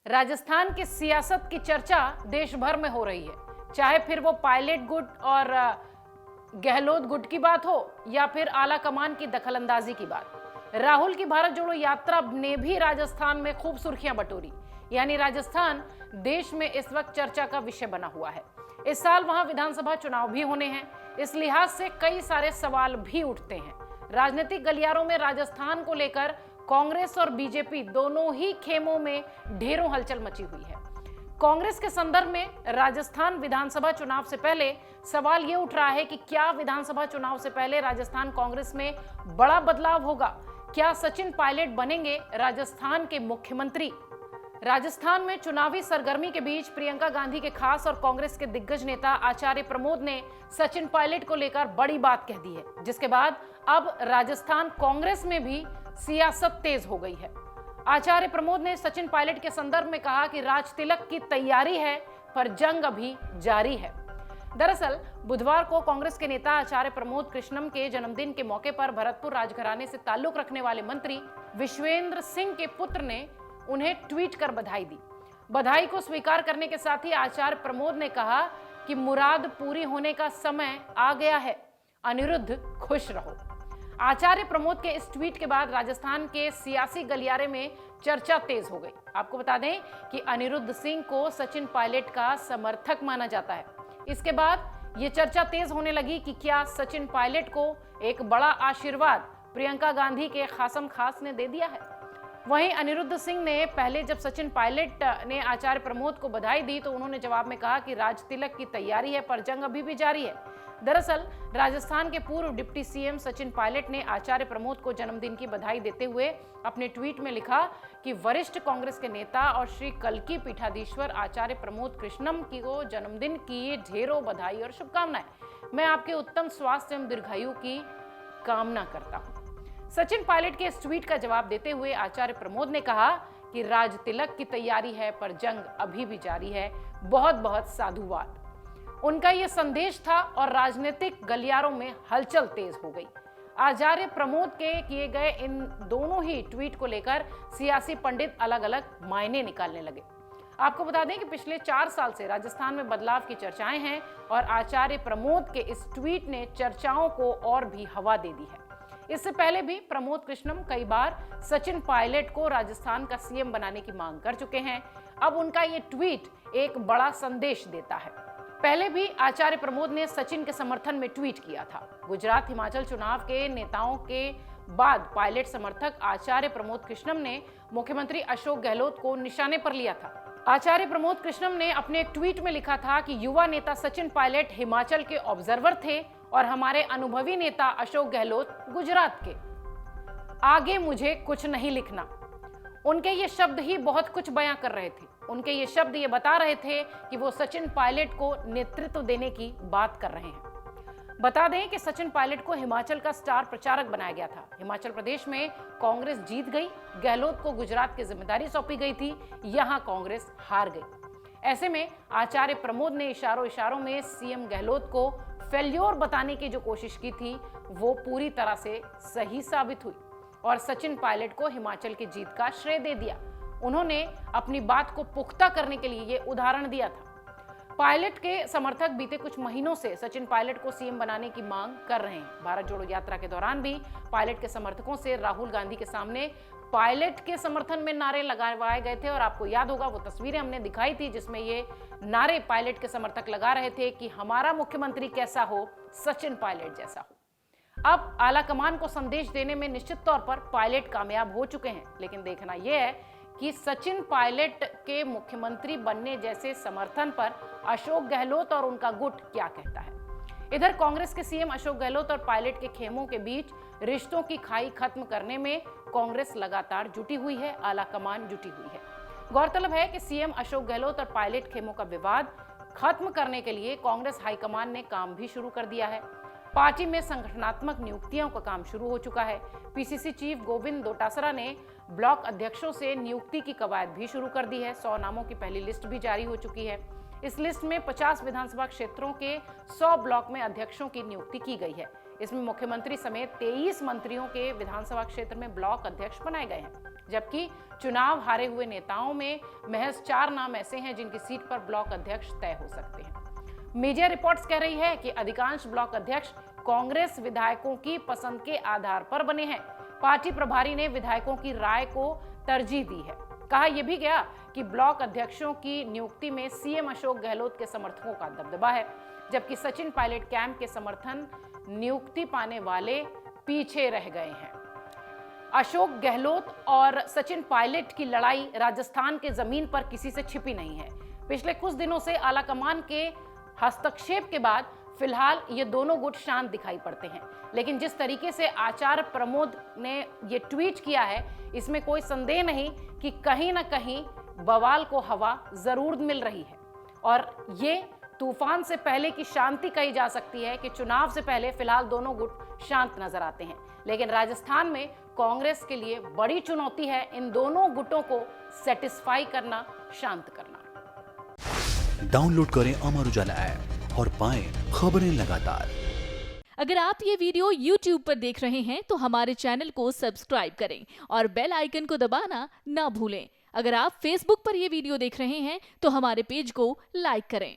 राजस्थान की सियासत की चर्चा देश भर में हो रही है, चाहे फिर वो पायलट गुट और गहलोत गुट की बात हो या फिर आला कमान की दखलंदाजी की बात। राहुल की भारत जोड़ो यात्रा ने भी राजस्थान में खूब सुर्खियां बटोरी, यानी राजस्थान देश में इस वक्त चर्चा का विषय बना हुआ है। इस साल वहां विधानसभा चुनाव भी होने हैं, इस लिहाज से कई सारे सवाल भी उठते हैं। राजनीतिक गलियारों में राजस्थान को लेकर कांग्रेस और बीजेपी दोनों ही खेमों में ढेरों हलचल मची हुई है। कांग्रेस के संदर्भ में राजस्थान विधानसभा चुनाव से पहले सवाल यह उठ रहा है कि क्या विधानसभा चुनाव से पहले राजस्थान कांग्रेस में बड़ा बदलाव होगा? क्या सचिन पायलट बनेंगे राजस्थान के मुख्यमंत्री? राजस्थान में चुनावी सरगर्मी के बीच प्रियंका गांधी के खास और कांग्रेस के दिग्गज नेता आचार्य प्रमोद ने सचिन पायलट को लेकर बड़ी बात कह दी है, जिसके बाद अब राजस्थान कांग्रेस में भी सियासत तेज हो गई है। आचार्य प्रमोद ने सचिन पायलट के संदर्भ में कहा कि राज तिलक की तैयारी है, पर जंग अभी जारी है। दरअसल बुधवार को कांग्रेस के नेता आचार्य प्रमोद कृष्णम के जन्मदिन के मौके पर भरतपुर राजघराने से ताल्लुक रखने वाले मंत्री विश्वेंद्र सिंह के पुत्र ने उन्हें ट्वीट कर बधाई दी। बधाई को स्वीकार करने के साथ ही आचार्य प्रमोद ने कहा कि मुराद पूरी होने का समय आ गया है, अनिरुद्ध खुश रहो। आचार्य प्रमोद के इस ट्वीट के बाद राजस्थान के सियासी गलियारे में चर्चा तेज हो गई। आपको बता दें कि अनिरुद्ध सिंह को सचिन पायलट का समर्थक माना जाता है। इसके बाद ये चर्चा तेज होने लगी कि क्या सचिन पायलट को एक बड़ा आशीर्वाद प्रियंका गांधी के खासम खास ने दे दिया है। वहीं अनिरुद्ध सिंह ने पहले जब सचिन पायलट ने आचार्य प्रमोद को बधाई दी तो उन्होंने जवाब में कहा कि राज तिलक की तैयारी है, पर जंग अभी भी जारी है। दरअसल राजस्थान के पूर्व डिप्टी सीएम सचिन पायलट ने आचार्य प्रमोद को जन्मदिन की बधाई देते हुए अपने ट्वीट में लिखा कि वरिष्ठ कांग्रेस के नेता और श्री कल्की पीठाधीश्वर आचार्य प्रमोद कृष्णम की को जन्मदिन की ढेरों बधाई और शुभकामनाएं। मैं आपके उत्तम स्वास्थ्य एवं दीर्घायु की कामना करता हूं। सचिन पायलट के इस ट्वीट का जवाब देते हुए आचार्य प्रमोद ने कहा कि राज तिलक की तैयारी है, पर जंग अभी भी जारी है। बहुत बहुत साधुवाद। उनका यह संदेश था और राजनीतिक गलियारों में हलचल तेज हो गई। आचार्य प्रमोद के किए गए इन दोनों ही ट्वीट को लेकर सियासी पंडित अलग अलग मायने निकालने लगे। आपको बता दें कि पिछले 4 साल से राजस्थान में बदलाव की चर्चाएं हैं और आचार्य प्रमोद के इस ट्वीट ने चर्चाओं को और भी हवा दे दी है। इससे पहले भी प्रमोद कृष्णम कई बार सचिन पायलट को राजस्थान का सीएम बनाने की मांग कर चुके हैं। अब उनका ये ट्वीट एक बड़ा संदेश देता है। पहले भी आचार्य प्रमोद ने सचिन के समर्थन में ट्वीट किया था। गुजरात हिमाचल चुनाव के नेताओं के बाद पायलट समर्थक आचार्य प्रमोद कृष्णम ने मुख्यमंत्री अशोक गहलोत को निशाने पर लिया था। आचार्य प्रमोद कृष्णम ने अपने एक ट्वीट में लिखा था कि युवा नेता सचिन पायलट हिमाचल के ऑब्जर्वर थे और हमारे अनुभवी नेता अशोक गहलोत गुजरात के। आगे मुझे कुछ नहीं लिखना। उनके ये शब्द ही बहुत कुछ बयां कर रहे थे। उनके ये शब्द ये बता रहे थे कि वो सचिन पायलट को नेतृत्व देने की बात कर रहे हैं। बता दें कि सचिन पायलट को हिमाचल का स्टार प्रचारक बनाया गया था। हिमाचल प्रदेश में कांग्रेस जीत गई, गहलोत को गुजरात की जिम्मेदारी सौंपी गई थी, यहां कांग्रेस हार गई। ऐसे में आचार्य प्रमोद ने इशारों इशारों में सीएम गहलोत को फेल्योर बताने की जो कोशिश की थी वो पूरी तरह से सही साबित हुई और सचिन पायलट को हिमाचल की जीत का श्रेय दे दिया। उन्होंने अपनी बात को पुख्ता करने के लिए ये उदाहरण दिया था। पायलट के समर्थक बीते कुछ महीनों से सचिन पायलट को सीएम बनाने की मांग कर रहे हैं। भारत जोड़ो यात्रा के दौरान भी पायलट के समर्थकों से राहुल गांधी के सामने पायलट के समर्थन में नारे लगाए गए थे और आपको याद होगा वो तस्वीरें हमने दिखाई थी जिसमें ये नारे पायलट के समर्थक लगा रहे थे कि हमारा मुख्यमंत्री कैसा हो, सचिन पायलट जैसा हो। अब आला कमान को संदेश देने में निश्चित तौर पर पायलट कामयाब हो चुके हैं, लेकिन देखना यह है कि सचिन पायलट के मुख्यमंत्री बनने जैसे समर्थन पर अशोक गहलोत और उनका गुट क्या कहता है। इधर कांग्रेस के सीएम अशोक गहलोत और पायलट के खेमों के बीच रिश्तों की खाई खत्म करने में कांग्रेस लगातार जुटी हुई है, आला कमान जुटी हुई है। गौरतलब है कि सीएम अशोक गहलोत और पायलट खेमों का विवाद खत्म करने के लिए कांग्रेस हाईकमान ने काम भी शुरू कर दिया है। पार्टी में संगठनात्मक नियुक्तियों का काम शुरू हो चुका है। पीसीसी चीफ गोविंद डोटासरा ने ब्लॉक अध्यक्षों से नियुक्ति की कवायद भी शुरू कर दी है। 100 नामों की पहली लिस्ट भी जारी हो चुकी है। इस लिस्ट में 50 विधानसभा क्षेत्रों के 100 ब्लॉक में अध्यक्षों की नियुक्ति की गई है। इसमें मुख्यमंत्री समेत 23 मंत्रियों के विधानसभा क्षेत्र में ब्लॉक अध्यक्ष बनाए गए हैं। जबकि चुनाव हारे हुए नेताओं में महज 4 नाम ऐसे हैं जिनकी सीट पर ब्लॉक अध्यक्ष तय हो सकते हैं। मीडिया रिपोर्ट्स कह रही है कि अधिकांश ब्लॉक अध्यक्ष कांग्रेस विधायकों की पसंद के आधार पर बने हैं। पार्टी प्रभारी ने विधायकों की राय को तरजीह दी है। कहा यह भी गया कि ब्लॉक अध्यक्षों की नियुक्ति में सीएम अशोक गहलोत के समर्थकों का दबदबा है, जबकि सचिन पायलट कैंप के समर्थन नियुक्ति पाने वाले पीछे रह गए हैं। अशोक गहलोत और सचिन पायलट की लड़ाई राजस्थान के जमीन पर किसी से छिपी नहीं है। पिछले कुछ दिनों से आलाकमान के हस्तक्षेप के बाद फिलहाल ये दोनों गुट शांत दिखाई पड़ते हैं, लेकिन जिस तरीके से आचार्य प्रमोद ने ये ट्वीट किया है, इसमें कोई संदेह नहीं कि कहीं ना कहीं बवाल को हवा जरूर मिल रही है। और ये तूफान से पहले की शांति कही जा सकती है कि चुनाव से पहले फिलहाल दोनों गुट शांत नजर आते हैं, लेकिन राजस्थान में कांग्रेस के लिए बड़ी चुनौती है इन दोनों गुटों को सेटिस्फाई करना, शांत करना। डाउनलोड करें अमर उजाला ऐप और पाएं खबरें लगातार। अगर आप ये वीडियो YouTube पर देख रहे हैं तो हमारे चैनल को सब्सक्राइब करें और बेल आइकन को दबाना ना भूलें। अगर आप Facebook पर ये वीडियो देख रहे हैं तो हमारे पेज को लाइक करें।